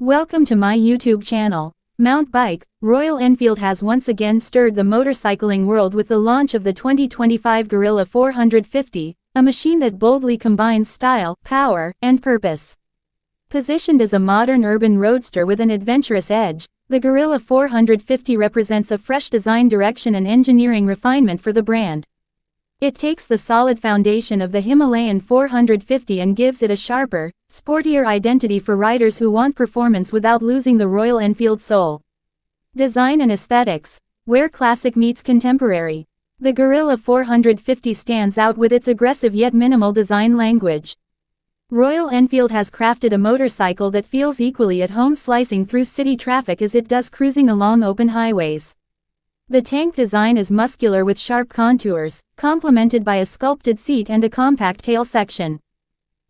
Welcome to my YouTube channel. Mount Bike, Royal Enfield has once again stirred the motorcycling world with the launch of the 2025 Guerrilla 450, a machine that boldly combines style, power, and purpose. Positioned as a modern urban roadster with an adventurous edge, the Guerrilla 450 represents a fresh design direction and engineering refinement for the brand. It takes the solid foundation of the Himalayan 450 and gives it a sharper, sportier identity for riders who want performance without losing the Royal Enfield soul. Design and aesthetics, where classic meets contemporary. The Guerrilla 450 stands out with its aggressive yet minimal design language. Royal Enfield has crafted a motorcycle that feels equally at home slicing through city traffic as it does cruising along open highways. The tank design is muscular with sharp contours, complemented by a sculpted seat and a compact tail section.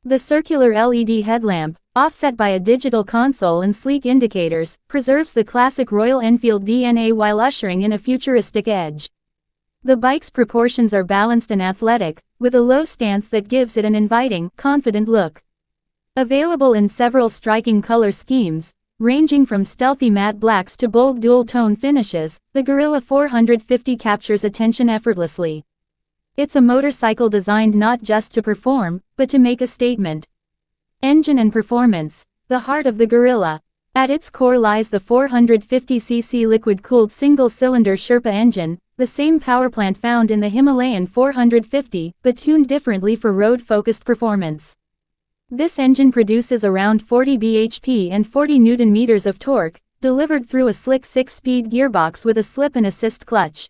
The circular LED headlamp, offset by a digital console and sleek indicators, preserves the classic Royal Enfield DNA while ushering in a futuristic edge. The bike's proportions are balanced and athletic, with a low stance that gives it an inviting, confident look. Available in several striking color schemes, ranging from stealthy matte blacks to bold dual-tone finishes, the Guerrilla 450 captures attention effortlessly. It's a motorcycle designed not just to perform, but to make a statement. Engine and performance, the heart of the Guerrilla. At its core lies the 450cc liquid-cooled single-cylinder Sherpa engine, the same powerplant found in the Himalayan 450, but tuned differently for road-focused performance. This engine produces around 40 bhp and 40 Nm of torque, delivered through a slick 6-speed gearbox with a slip-and-assist clutch.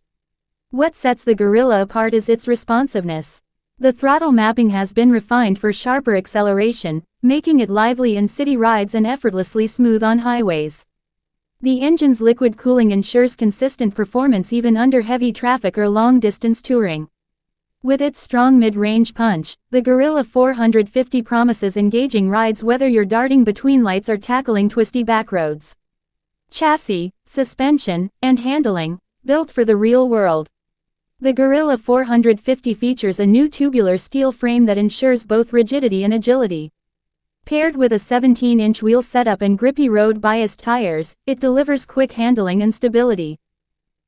What sets the Guerrilla apart is its responsiveness. The throttle mapping has been refined for sharper acceleration, making it lively in city rides and effortlessly smooth on highways. The engine's liquid cooling ensures consistent performance even under heavy traffic or long-distance touring. With its strong mid-range punch, the Guerrilla 450 promises engaging rides whether you're darting between lights or tackling twisty backroads. Chassis, suspension, and handling, built for the real world. The Guerrilla 450 features a new tubular steel frame that ensures both rigidity and agility. Paired with a 17-inch wheel setup and grippy road-biased tires, it delivers quick handling and stability.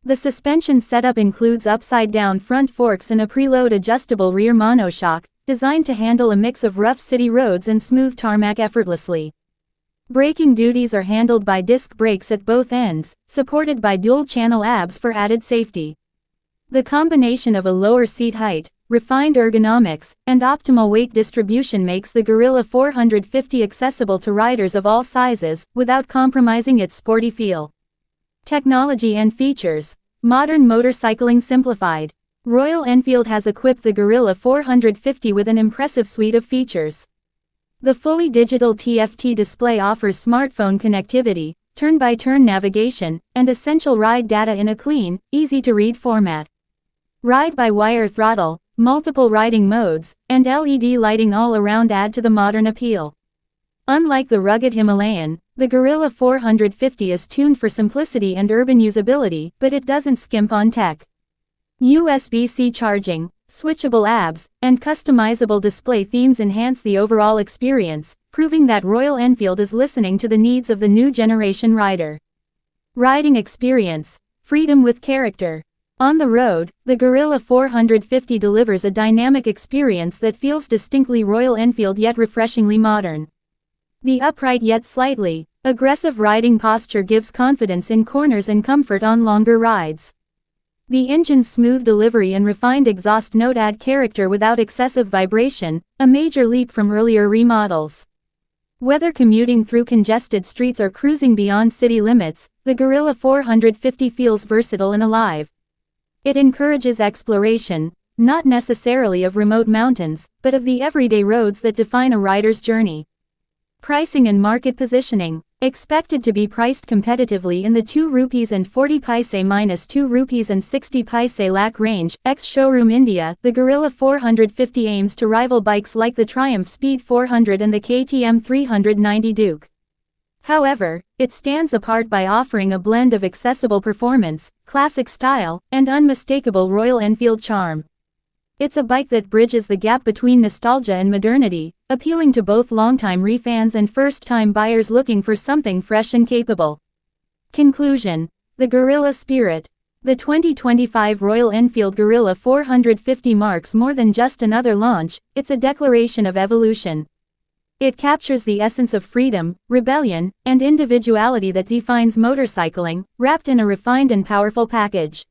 The suspension setup includes upside-down front forks and a preload adjustable rear monoshock, designed to handle a mix of rough city roads and smooth tarmac effortlessly. Braking duties are handled by disc brakes at both ends, supported by dual-channel ABS for added safety. The combination of a lower seat height, refined ergonomics, and optimal weight distribution makes the Guerrilla 450 accessible to riders of all sizes, without compromising its sporty feel. Technology and features. Modern motorcycling simplified. Royal Enfield has equipped the Guerrilla 450 with an impressive suite of features. The fully digital TFT display offers smartphone connectivity, turn-by-turn navigation, and essential ride data in a clean, easy-to-read format. Ride-by-wire throttle, multiple riding modes, and LED lighting all around add to the modern appeal. Unlike the rugged Himalayan, the Guerrilla 450 is tuned for simplicity and urban usability, but it doesn't skimp on tech. USB-C charging, switchable ABS, and customizable display themes enhance the overall experience, proving that Royal Enfield is listening to the needs of the new generation rider. Riding experience, freedom with character. On the road, the Guerrilla 450 delivers a dynamic experience that feels distinctly Royal Enfield yet refreshingly modern. The upright yet slightly aggressive riding posture gives confidence in corners and comfort on longer rides. The engine's smooth delivery and refined exhaust note add character without excessive vibration, a major leap from earlier remodels. Whether commuting through congested streets or cruising beyond city limits, the Guerrilla 450 feels versatile and alive. It encourages exploration, not necessarily of remote mountains, but of the everyday roads that define a rider's journey. Pricing and market positioning. Expected to be priced competitively in the 2 rupees and 40 paise minus 2 rupees and 60 paise lakh range, ex-showroom India, the Guerrilla 450 aims to rival bikes like the Triumph Speed 400 and the KTM 390 Duke. However, it stands apart by offering a blend of accessible performance, classic style, and unmistakable Royal Enfield charm. It's a bike that bridges the gap between nostalgia and modernity, appealing to both longtime refans and first-time buyers looking for something fresh and capable. Conclusion. The Guerrilla Spirit. The 2025 Royal Enfield Guerrilla 450 marks more than just another launch, it's a declaration of evolution. It captures the essence of freedom, rebellion, and individuality that defines motorcycling, wrapped in a refined and powerful package.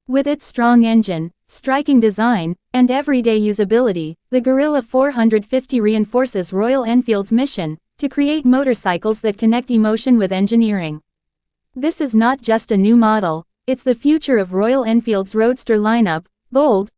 With its strong engine, striking design, and everyday usability, the Guerrilla 450 reinforces Royal Enfield's mission to create motorcycles that connect emotion with engineering. This is not just a new model, it's the future of Royal Enfield's Roadster lineup, bold,